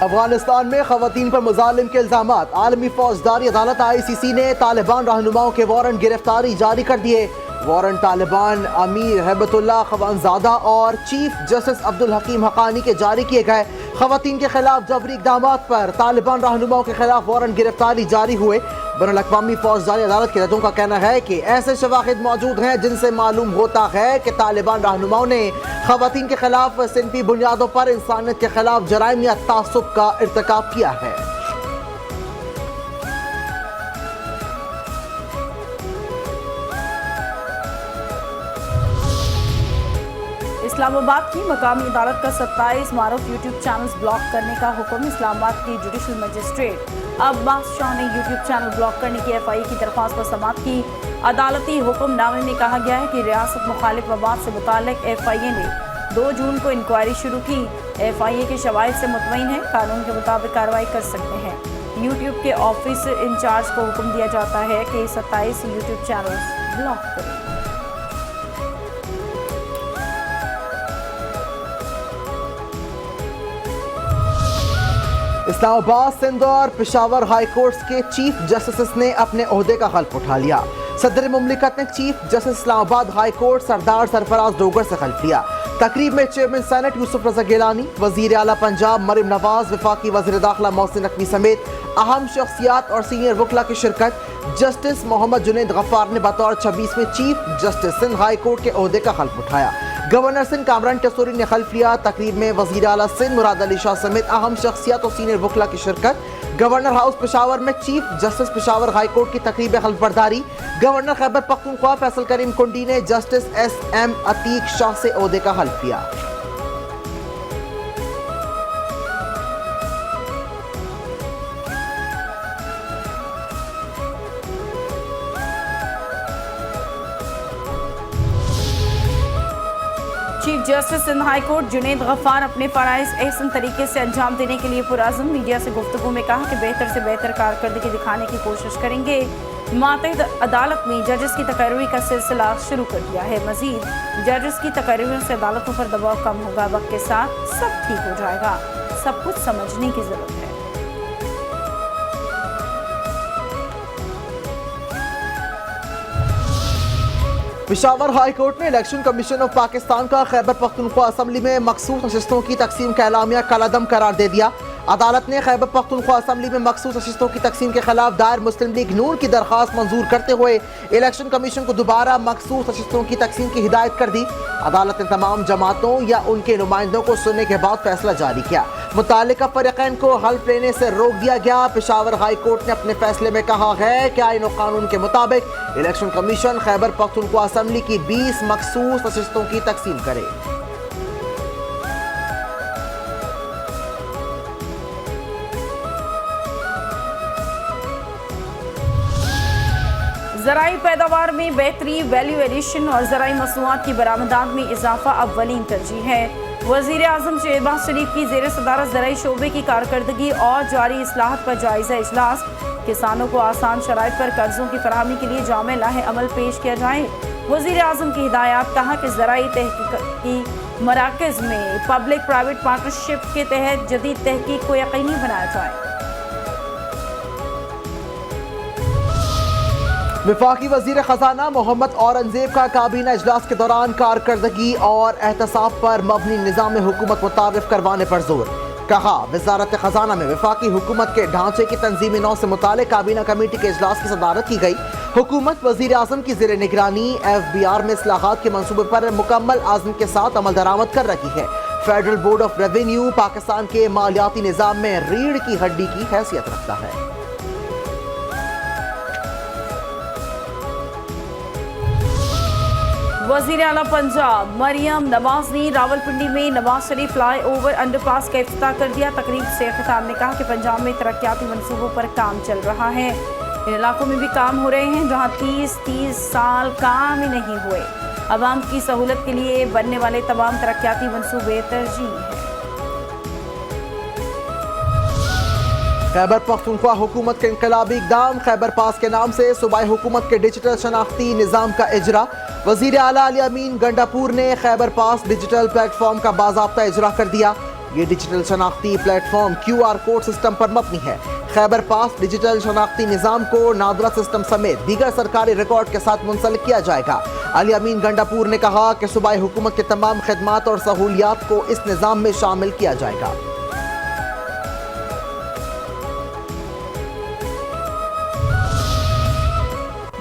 افغانستان میں خواتین پر مظالم کے الزامات، عالمی فوجداری عدالت ICC نے طالبان رہنماؤں کے وارنٹ گرفتاری جاری کر دیے۔ وارنٹ طالبان امیر ہیبت اللہ خوانزادہ اور چیف جسٹس عبدالحکیم حقانی کے جاری کیے گئے۔ خواتین کے خلاف جبری اقدامات پر طالبان رہنماؤں کے خلاف وارنٹ گرفتاری جاری ہوئے۔ بین الاقوامی فوجداری عدالت کے ججوں کا کہنا ہے کہ ایسے شواہد موجود ہیں جن سے معلوم ہوتا ہے کہ طالبان رہنماؤں نے خواتین کے خلاف صنفی بنیادوں پر انسانیت کے خلاف جرائم یا تعصب کا ارتکاب کیا ہے۔ اسلام آباد کی مقامی عدالت کا 27 معروف یوٹیوب چینلز بلاک کرنے کا حکم۔ اسلام آباد کی جوڈیشل مجسٹریٹ عباس شاہ نے یوٹیوب چینل بلاک کرنے کی FIA کی درخواست پر سماعت کی۔ عدالتی حکم نامے میں کہا گیا ہے کہ ریاست مخالف مواد سے متعلق FIA نے 2 جون کو انکوائری شروع کی۔ FIA کے شواہد سے مطمئن ہے، قانون کے مطابق کارروائی کر سکتے ہیں۔ یوٹیوب کے آفس انچارج کو حکم دیا جاتا ہے کہ 27 یوٹیوب چینلز بلاک کریں۔ اسلام آباد، سندھ اور پشاور ہائی کورٹس کے چیف جسٹسز نے اپنے عہدے کا حلف اٹھا لیا۔ صدر مملکت نے چیف جسٹس اسلام آباد ہائی کورٹ سردار سرفراز ڈوگر سے حلف لیا۔ تقریب میں چیئرمین سینٹ یوسف رضا گیلانی، وزیر اعلیٰ پنجاب مریم نواز، وفاقی وزیر داخلہ محسن نقوی سمیت اہم شخصیات اور سینئر وکلاء کی شرکت۔ جسٹس محمد جنید غفار نے بطور 26ویں chief justice Sindh high court کے عہدے کا حلف اٹھایا۔ گورنر سندھ کامران ٹیسوری نے حلف لیا۔ تقریب میں وزیر اعلیٰ سندھ مراد علی شاہ سمیت اہم شخصیات اور سینئر وکلاء کی شرکت۔ گورنر ہاؤس پشاور میں chief justice Peshawar high court کی تقریب حلف برداری۔ گورنر خیبر پختونخوا فیصل کریم کنڈی نے جسٹس SM عتیق شاہ سے عہدے کا حلف لیا۔ Chief justice Sindh high court Junaid Ghaffar اپنے فرائض احسن طریقے سے انجام دینے کے لیے پرعزم۔ میڈیا سے گفتگو میں کہا کہ بہتر سے بہتر کارکردگی دکھانے کی کوشش کریں گے۔ ماتحت عدالت میں ججز کی تقرری کا سلسلہ شروع کر دیا ہے۔ مزید ججز کی تقرریوں سے عدالتوں پر دباؤ کم ہوگا، وقت کے ساتھ سب ٹھیک ہو جائے گا، سب کچھ سمجھنے کی ضرورت ہے۔ پشاور ہائی کورٹ نے الیکشن کمیشن آف پاکستان کا خیبر پختونخوا اسمبلی میں مخصوص نشستوں کی تقسیم کا اعلامیہ کالعدم قرار دے دیا۔ عدالت نے خیبر پختونخوا اسمبلی میں مخصوص نشستوں کی تقسیم کے خلاف دائر مسلم لیگ نون کی درخواست منظور کرتے ہوئے الیکشن کمیشن کو دوبارہ مخصوص نشستوں کی تقسیم کی ہدایت کر دی۔ عدالت نے تمام جماعتوں یا ان کے نمائندوں کو سننے کے بعد فیصلہ جاری کیا۔ متعلقہ فریقین کو حلف لینے سے روک دیا گیا۔ پشاور ہائی کورٹ نے اپنے فیصلے میں کہا ہے کہ آئین و قانون کے مطابق election commission Khyber Pakhtunkhwa assembly کی 20 مخصوص نشستوں کی تقسیم کرے۔ زرعی پیداوار میں بہتری، ویلیو ایڈیشن اور زرعی مصنوعات کی برآمدات میں اضافہ اولین ترجیح ہے۔ وزیر اعظم شہباز شریف کی زیر صدارت زرعی شعبے کی کارکردگی اور جاری اصلاحات پر جائزہ اجلاس۔ کسانوں کو آسان شرائط پر قرضوں کی فراہمی کے لیے جامع لاہ عمل پیش کیا جائے۔ وزیر اعظم کی ہدایات، کہا کہ زرعی تحقیقی مراکز میں پبلک پرائیویٹ پارٹنرشپ کے تحت جدید تحقیق کو یقینی بنایا جائے۔ وفاقی وزیر خزانہ محمد اورنگزیب کا کابینہ اجلاس کے دوران کارکردگی اور احتساب پر مبنی نظام حکومت متعارف کروانے پر زور۔ کہا وزارت خزانہ میں وفاقی حکومت کے ڈھانچے کی تنظیمی نو سے متعلق کابینہ کمیٹی کے اجلاس کی صدارت کی گئی۔ حکومت وزیر اعظم کی زیر نگرانی FBR میں اصلاحات کے منصوبے پر مکمل عزم کے ساتھ عمل درآمد کر رہی ہے۔ Federal board of revenue Pakistan کے مالیاتی نظام میں ریڑھ کی ہڈی کی حیثیت رکھتا ہے۔ وزیر اعلیٰ پنجاب مریم نواز نے راولپنڈی میں Nawaz Sharif fly over under پاس کا افتتاح کر دیا۔ تقریب سے خطاب میں کہا کہ پنجاب میں ترقیاتی منصوبوں پر کام چل رہا ہے۔ ان علاقوں میں بھی کام ہو رہے ہیں جہاں 30 سال کام ہی نہیں ہوئے۔ عوام کی سہولت کے لیے بننے والے تمام ترقیاتی منصوبے ترجیح ہیں۔ خیبر پختونخوا حکومت کے انقلابی اقدام، خیبر پاس کے نام سے صوبائی حکومت کے ڈیجیٹل شناختی نظام کا اجرا۔ وزیر اعلیٰ علی امین گنڈاپور نے Khyber pass digital platform کا باضابطہ اجرا کر دیا۔ یہ ڈیجیٹل شناختی platform QR code system پر مبنی ہے۔ خیبر پاس ڈیجیٹل شناختی نظام کو نادرا سسٹم سمیت دیگر سرکاری ریکارڈ کے ساتھ منسلک کیا جائے گا۔ علی امین گنڈاپور نے کہا کہ صوبائی حکومت کے تمام خدمات اور سہولیات کو اس نظام میں شامل کیا جائے گا۔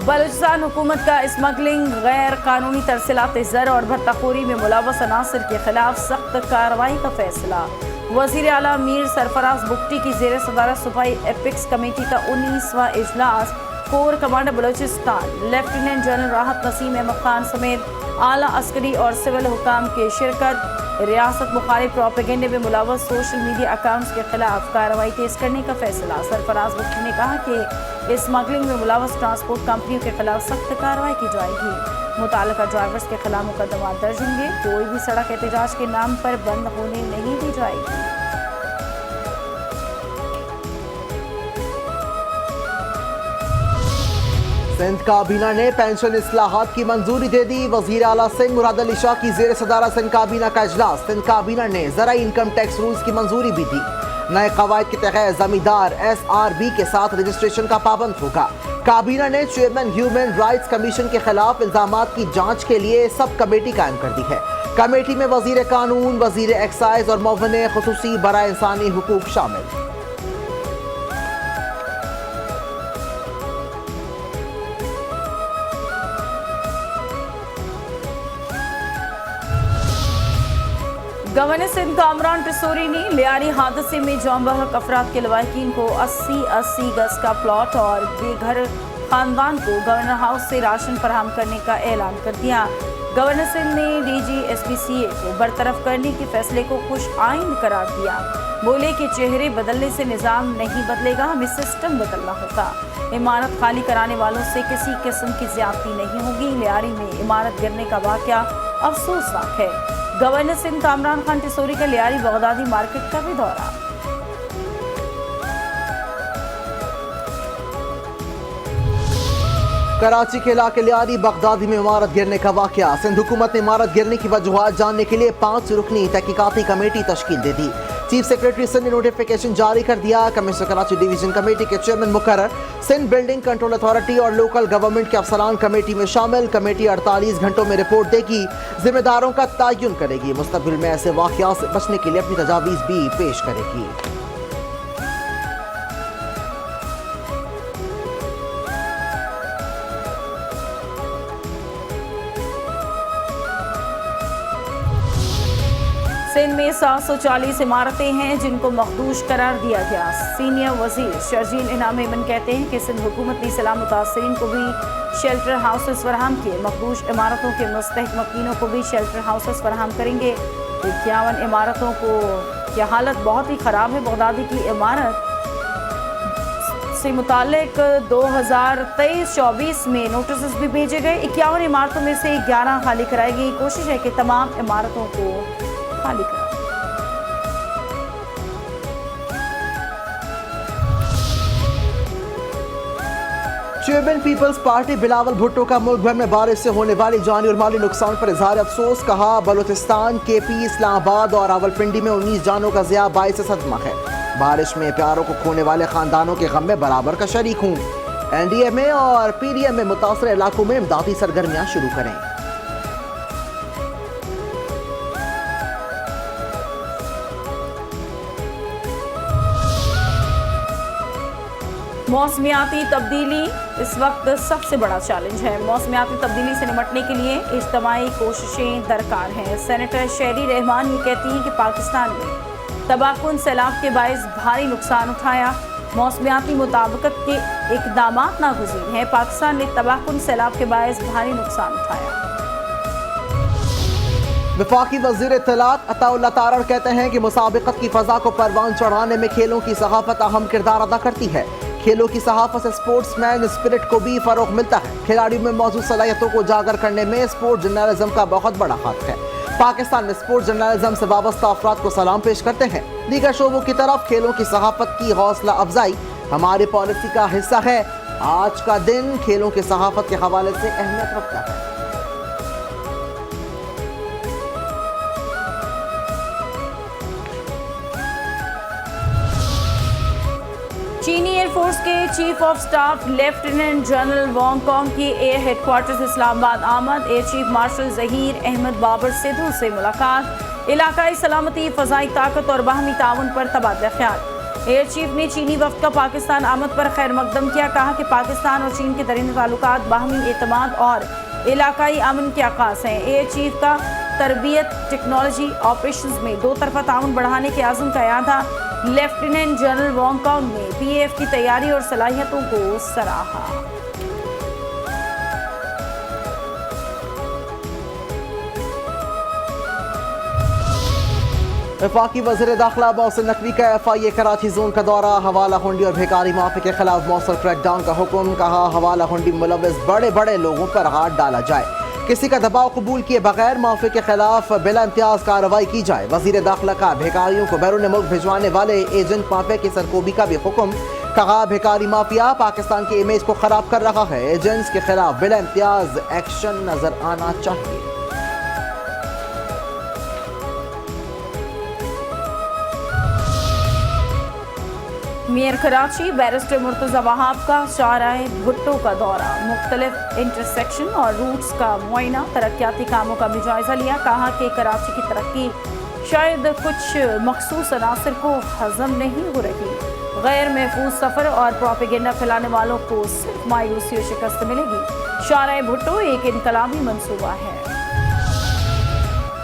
بلوچستان حکومت کا اسمگلنگ، غیر قانونی ترسیلات زر اور بھتہ خوری میں ملوث عناصر کے خلاف سخت کارروائی کا فیصلہ۔ وزیر اعلیٰ میر سرفراز بگٹی کی زیر صدارت صوبائی ایپکس کمیٹی کا 19واں اجلاس corps commander Balochistan lieutenant general Rahat Naseem Ahmed Khan سمیت اعلیٰ عسکری اور سول حکام کی شرکت۔ ریاست مخالف پروپیگنڈے میں ملوث سوشل میڈیا اکاؤنٹس کے خلاف کارروائی تیز کرنے کا فیصلہ۔ سرفراز بگٹی نے کہا کہ اسمگلنگ میں ملوث ٹرانسپورٹ کمپنیوں کے خلاف سخت کارروائی کی جائے گی۔ متعلقہ ڈرائیورز کے خلاف مقدمات درج ہوں گے۔ کوئی بھی سڑک احتجاج کے نام پر بند ہونے نہیں دی جائے گی۔ سندھ کابینہ نے پینشن اصلاحات کی منظوری دے دی۔ وزیر اعلیٰ سندھ مراد علی شاہ کی زیر صدارت سندھ کابینہ کا اجلاس۔ سندھ کابینہ نے زرعی انکم ٹیکس رولز کی منظوری بھی دی۔ نئے قواعد کے تحت زمیندار SRB کے ساتھ رجسٹریشن کا پابند ہوگا۔ کابینہ نے چیئرمین ہیومن رائٹس کمیشن کے خلاف الزامات کی جانچ کے لیے سب کمیٹی قائم کر دی ہے۔ کمیٹی میں وزیر قانون، وزیر ایکسائز اور معاون خصوصی برائے انسانی حقوق شامل۔ گورنر سندھ کامران ٹسوری نے لیاری حادثے میں جاں بحق افراد کے لواحقین کو 80 گز کا پلاٹ اور بے گھر خاندان کو گورنر ہاؤس سے راشن فراہم کرنے کا اعلان کر دیا۔ گورنر سندھ نے DG SPCA کو برطرف کرنے کے فیصلے کو خوش آئند قرار دیا۔ بولے کہ چہرے بدلنے سے نظام نہیں بدلے گا، ہمیں سسٹم بدلنا ہوگا۔ عمارت خالی کرانے والوں سے کسی قسم کی زیادتی نہیں ہوگی۔ لیاری میں عمارت گرنے کا واقعہ افسوسناک ہے۔ گورنر سندھ کامران خان ٹسوری کا لیاری بغدادی مارکیٹ کا بھی دورہ۔ کراچی کے علاقے لیاری بغدادی میں عمارت گرنے کا واقعہ۔ سندھ حکومت نے عمارت گرنے کی وجوہات جاننے کے لیے 5 رکنی تحقیقاتی کمیٹی تشکیل دے دی۔ چیف سیکریٹری سندھ نے نوٹیفیکیشن جاری کر دیا۔ کمشنر کراچی ڈویژن کمیٹی کے چیئرمین مقرر۔ سندھ بلڈنگ کنٹرول اتھارٹی اور لوکل گورنمنٹ کے افسران کمیٹی میں شامل۔ کمیٹی 48 گھنٹوں میں رپورٹ دے گی، ذمہ داروں کا تعین کرے گی، مستقبل میں ایسے واقعات سے بچنے کے لیے اپنی تجاویز بھی پیش کرے گی۔ سندھ میں 740 عمارتیں ہیں جن کو مخدوش قرار دیا گیا۔ سینئر وزیر شرجیل انعام ایمن کہتے ہیں کہ سندھ حکومت نے سیلاب متاثرین کو بھی شیلٹر ہاؤسز فراہم کیے۔ مخدوش عمارتوں کے مستحق مکینوں کو بھی شیلٹر ہاؤسز فراہم کریں گے۔ 51 عمارتوں کی حالت بہت ہی خراب ہے۔ بغدادی کی عمارت سے متعلق 2023-24 میں نوٹسز بھی بھیجے گئے۔ 51 عمارتوں میں سے 11 خالی کرائی گئی۔ کوشش ہے کہ تمام عمارتوں کو خالی کرا۔ چیئرمین پیپلز پارٹی بلاول بھٹو کا ملک بھر میں بارش سے ہونے والی جانی اور مالی نقصان پر اظہار افسوس۔ کہا بلوچستان، KP، اسلام آباد اور راولپنڈی میں 19 جانوں کا ضیاع باعث صدمہ ہے۔ بارش میں پیاروں کو کھونے والے خاندانوں کے غم میں برابر کا شریک ہوں۔ NDMA اور PDM میں متاثرہ علاقوں میں امدادی سرگرمیاں شروع کریں۔ موسمیاتی تبدیلی اس وقت سب سے بڑا چیلنج ہے۔ موسمیاتی تبدیلی سے نمٹنے کے لیے اجتماعی کوششیں درکار ہیں۔ سینیٹر شیری رحمان یہ کہتی ہیں کہ پاکستان میں تباہ کن سیلاب کے باعث بھاری نقصان اٹھایا۔ موسمیاتی مطابقت کے اقدامات ناگزیر ہیں۔ پاکستان نے تباہ کن سیلاب کے باعث بھاری نقصان اٹھایا۔ وفاقی وزیر اطلاعات عطا اللہ تارڑ کہتے ہیں کہ مسابقت کی فضا کو پروان چڑھانے میں کھیلوں کی صحافت اہم کردار ادا کرتی ہے۔ کھیلوں کی صحافت سے اسپورٹس مین اسپرٹ کو بھی فروغ ملتا ہے۔ کھلاڑیوں میں موجود صلاحیتوں کو اجاگر کرنے میں اسپورٹ جرنلزم کا بہت بڑا ہاتھ ہے۔ پاکستان میں اسپورٹ جرنلزم سے وابستہ افراد کو سلام پیش کرتے ہیں۔ دیگر شعبوں کی طرف کھیلوں کی صحافت کی حوصلہ افزائی ہماری پالیسی کا حصہ ہے۔ آج کا دن کھیلوں کی صحافت کے حوالے سے اہمیت رکھتا ہے۔ فورس کے chief of staff lieutenant general Wang Kang کی air headquarters Islamabad آمد. Air chief marshal Zaheer Ahmed Babar Sidhu سے ملاقات. علاقائی سلامتی, فضائی طاقت اور باہمی تعاون پر تبادلہ خیال. ایئر چیف نے چینی وفد کا پاکستان آمد پر خیر مقدم کیا. کہا کہ پاکستان اور چین کے درمیان تعلقات باہمی اعتماد اور علاقائی امن کے عکاس ہیں. ایئر چیف کا تربیت, ٹیکنالوجی, آپریشنز میں دو طرفہ تعاون بڑھانے کے عزم کا اعادہ. لیفٹیننٹ جنرل وانگ کانگ نے پی اے ایف کی تیاری اور صلاحیتوں کو سراہا. وفاقی وزیر داخلہ محسن نقوی کا ایف آئی اے کراچی زون کا دورہ. حوالہ ہنڈی اور بھیکاری مافیا کے خلاف مؤثر کریک ڈاؤن کا حکم. کہا حوالہ ہنڈی ملوث بڑے بڑے لوگوں پر ہاتھ ڈالا جائے. کسی کا دباؤ قبول کیے بغیر مافیا کے خلاف بلا امتیاز کارروائی کی جائے. وزیر داخلہ کا بھیکاریوں کو بیرون ملک بھجوانے والے ایجنٹ مافیا کی سرکوبی کا بھی حکم. کہا بھیکاری مافیا پاکستان کے امیج کو خراب کر رہا ہے. ایجنٹس کے خلاف بلا امتیاز ایکشن نظر آنا چاہیے. میئر کراچی بیرسٹر مرتضی وہاب کا شاہراہ بھٹو کا دورہ. مختلف انٹرسیکشن اور روٹس کا معائنہ, ترقیاتی کاموں کا بھی جائزہ لیا. کہا کہ کراچی کی ترقی شاید کچھ مخصوص عناصر کو ہضم نہیں ہو رہی. غیر محفوظ سفر اور پروپیگنڈا پھیلانے والوں کو صرف مایوسی و شکست ملے گی. شاہراہ بھٹو ایک انقلابی منصوبہ ہے.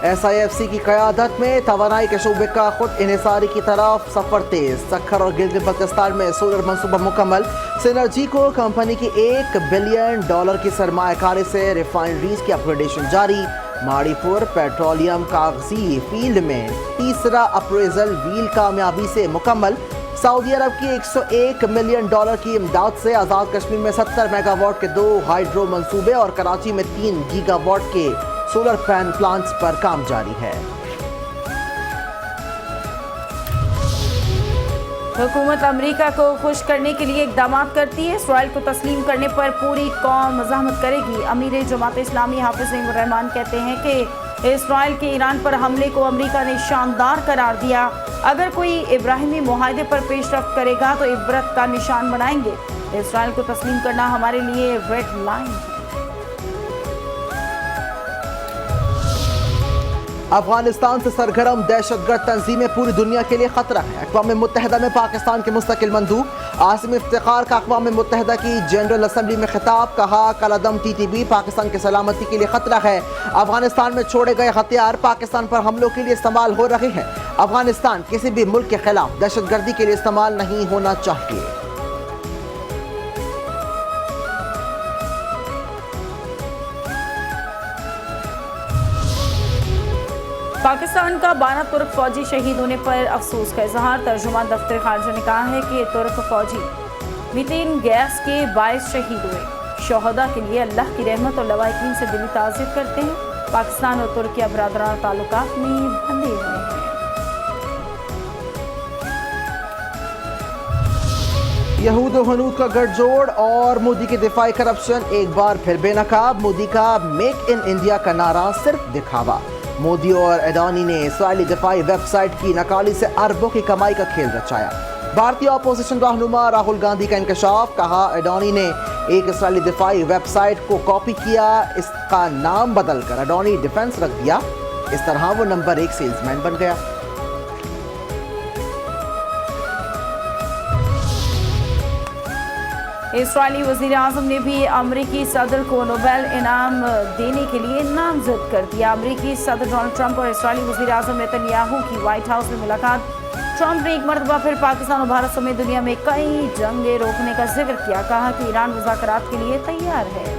ایس آئی ایف سی کی قیادت میں توانائی کے شعبے کا خود انحصاری کی طرف سفر تیز. سکھر اور گلگت بلتستان میں سولر منصوبہ مکمل. سینرجی کو کمپنی کی $1 بلین کی سرمایہ کاری سے ریفائنریز کی اپ گریڈیشن جاری. ماڑی پور پیٹرولیم کاغذی فیلڈ میں تیسرا اپریزل ویل کامیابی سے مکمل. سعودی عرب کی $101 ملین کی امداد سے آزاد کشمیر میں 70 میگا واٹ کے 2 ہائیڈرو منصوبے اور کراچی میں 3 گیگا واٹ کے سولر پلانٹس پر کام جاری ہے. حکومت امریکہ کو خوش کرنے کے لیے اقدامات کرتی ہے. اسرائیل کو تسلیم کرنے پر پوری قوم مزاحمت کرے گی. امیر جماعت اسلامی حافظ نعیم الرحمان کہتے ہیں کہ اسرائیل کے ایران پر حملے کو امریکہ نے شاندار قرار دیا. اگر کوئی ابراہیمی معاہدے پر پیش رفت کرے گا تو عبرت کا نشان بنائیں گے. اسرائیل کو تسلیم کرنا ہمارے لیے ریڈ لائن ہے. افغانستان سے سرگرم دہشت گرد تنظیمیں پوری دنیا کے لیے خطرہ ہیں. اقوام متحدہ میں پاکستان کے مستقل مندوب عاصم افتخار کا اقوام متحدہ کی جنرل اسمبلی میں خطاب. کہا کالعدم TTP پاکستان کی سلامتی کے لیے خطرہ ہے. افغانستان میں چھوڑے گئے ہتھیار پاکستان پر حملوں کے لیے استعمال ہو رہے ہیں. افغانستان کسی بھی ملک کے خلاف دہشت گردی کے لیے استعمال نہیں ہونا چاہیے. پاکستان کا 12 ترک فوجی شہید ہونے پر افسوس کا اظہار. ترجمان دفتر خارجہ نے کہا ہے کہ ترک فوجی میتین گیس کے باعث شہید ہوئے. شہداء کے لیے اللہ کی رحمت اور لواحقین سے دلی تعزیت کرتے ہیں. پاکستان اور ترکیہ برادرانہ تعلقات میں بندھے ہوئے ہیں. یہود و ہنود کا گٹھ جوڑ اور مودی کے دفاعی کرپشن ایک بار پھر بے نقاب. مودی کا میک ان انڈیا کا نعرہ صرف دکھاوا. مودی اور اڈانی نے اسرائیلی دفاعی ویب سائٹ کی نکالی سے اربوں کی کمائی کا کھیل رچایا. بھارتی اپوزیشن رہنما راہل گاندھی کا انکشاف. کہا اڈانی نے ایک اسرائیلی دفاعی ویب سائٹ کو کاپی کیا, اس کا نام بدل کر اڈانی ڈیفنس رکھ دیا. اس طرح وہ نمبر 1 سیلز مین بن گیا. اسرائیلی وزیر اعظم نے بھی امریکی صدر کو نوبل انعام دینے کے لیے نامزد کر دیا. امریکی صدر ڈونلڈ ٹرمپ اور اسرائیلی وزیر اعظم نیتن یاہو کی وائٹ ہاؤس میں ملاقات. ٹرمپ نے ایک مرتبہ پھر پاکستان اور بھارت سمیت دنیا میں کئی جنگیں روکنے کا ذکر کیا. کہا کہ ایران مذاکرات کے لیے تیار ہے.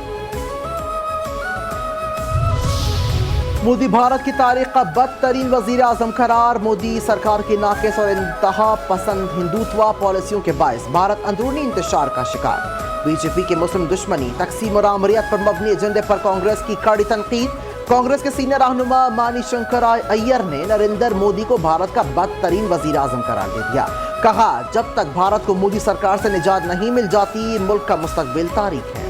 مودی بھارت کی تاریخ کا بدترین وزیر اعظم قرار. مودی سرکار کی ناقص اور انتہا پسند ہندوتوا پالیسیوں کے باعث بھارت اندرونی انتشار کا شکار. بی جے پی کے مسلم دشمنی, تقسیم اور آمریت پر مبنی ایجنڈے پر کانگریس کی کڑی تنقید. کانگریس کے سینئر رہنما مانی شنکر ایّر نے نریندر مودی کو بھارت کا بدترین وزیر اعظم قرار دے دیا. کہا جب تک بھارت کو مودی سرکار سے نجات نہیں مل جاتی ملک کا مستقبل تاریک ہے.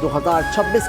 2026